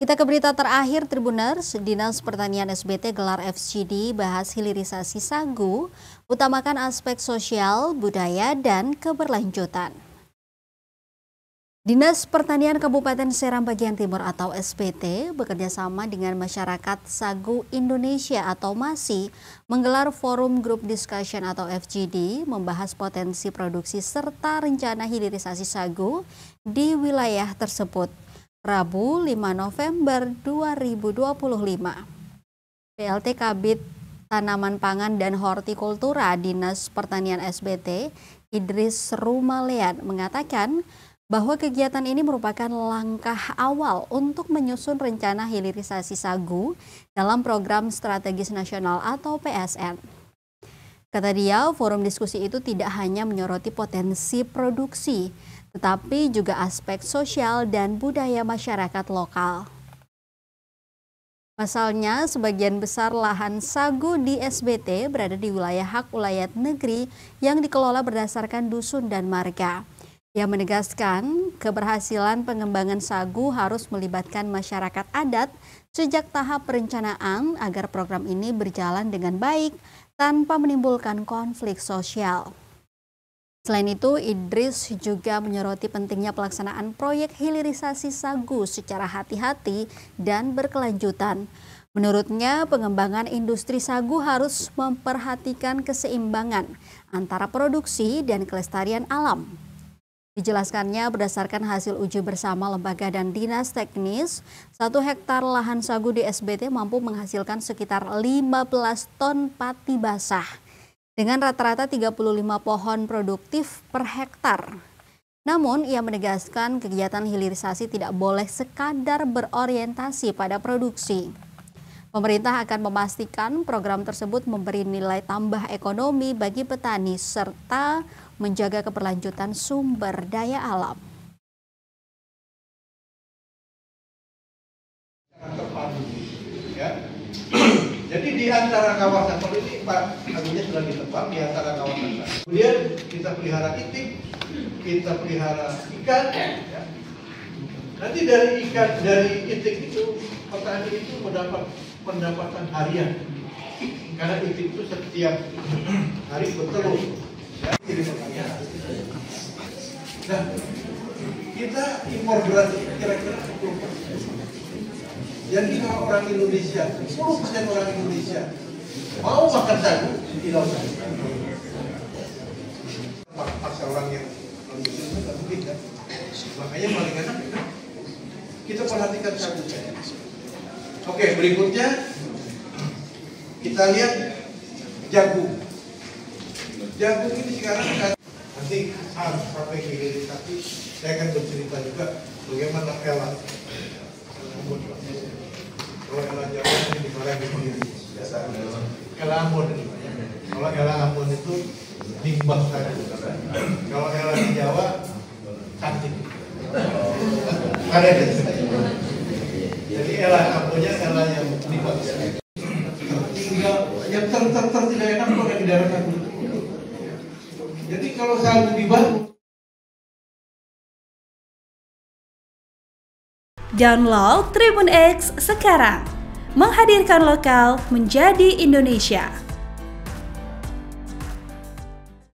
Kita ke berita terakhir, Tribuners. Dinas Pertanian SBT gelar FGD bahas hilirisasi sagu, utamakan aspek sosial, budaya, dan keberlanjutan. Dinas Pertanian Kabupaten Seram Bagian Timur atau SPT bekerjasama dengan Masyarakat Sagu Indonesia atau MASI menggelar Forum Group Discussion atau FGD membahas potensi produksi serta rencana hilirisasi sagu di wilayah tersebut. Rabu 5 November 2025. PLT Kabid Tanaman Pangan dan Hortikultura Dinas Pertanian SBT Idris Rumalean mengatakan bahwa kegiatan ini merupakan langkah awal untuk menyusun rencana hilirisasi sagu dalam Program Strategis Nasional atau PSN. Kata dia, forum diskusi itu tidak hanya menyoroti potensi produksi, tetapi juga aspek sosial dan budaya masyarakat lokal. Pasalnya, sebagian besar lahan sagu di SBT berada di wilayah hak ulayat negeri yang dikelola berdasarkan dusun dan marga. Ia menegaskan keberhasilan pengembangan sagu harus melibatkan masyarakat adat sejak tahap perencanaan agar program ini berjalan dengan baik tanpa menimbulkan konflik sosial. Selain itu, Idris juga menyoroti pentingnya pelaksanaan proyek hilirisasi sagu secara hati-hati dan berkelanjutan. Menurutnya, pengembangan industri sagu harus memperhatikan keseimbangan antara produksi dan kelestarian alam. Dijelaskannya berdasarkan hasil uji bersama lembaga dan dinas teknis, 1 hektar lahan sagu di SBT mampu menghasilkan sekitar 15 ton pati basah dengan rata-rata 35 pohon produktif per hektar. Namun ia menegaskan kegiatan hilirisasi tidak boleh sekadar berorientasi pada produksi. Pemerintah akan memastikan program tersebut memberi nilai tambah ekonomi bagi petani serta menjaga keberlanjutan sumber daya alam. Ya. Jadi di antara kawasan, kalau ini Pak Agunya sudah ditebang di antara kawasan. Kemudian kita pelihara itik, kita pelihara ikan. Ya. Nanti dari ikan, dari itik itu petani itu mendapat pendapatan harian. Karena itik itu setiap hari bertelur. Ya, nah, kita impor beras kira-kira 10%. Jadi kalau orang Indonesia, 10% orang Indonesia mau makan sagu, tidak usah. Paksa orang yang non-muslim itu tidak mungkin kan? Makanya paling enak kita perhatikan sagu saja. Oke, berikutnya kita lihat jagung. Jagung ini sekarang nanti sampai hilirisasi saya akan bercerita juga bagaimana elang. Kalau elang Jawa ini digoreng sendiri biasa. Elang Ambon ini. Kalau elang Ambon itu limbah saja. Kalau elang di Jawa cantik. Ada di sini. Jadi elang Ambonnya elang yang limbah. Tinggal yang tidak enak kalau di daerah sagu. Jadi kalau sagu dibangun. Download Tribun X sekarang, menghadirkan lokal menjadi Indonesia.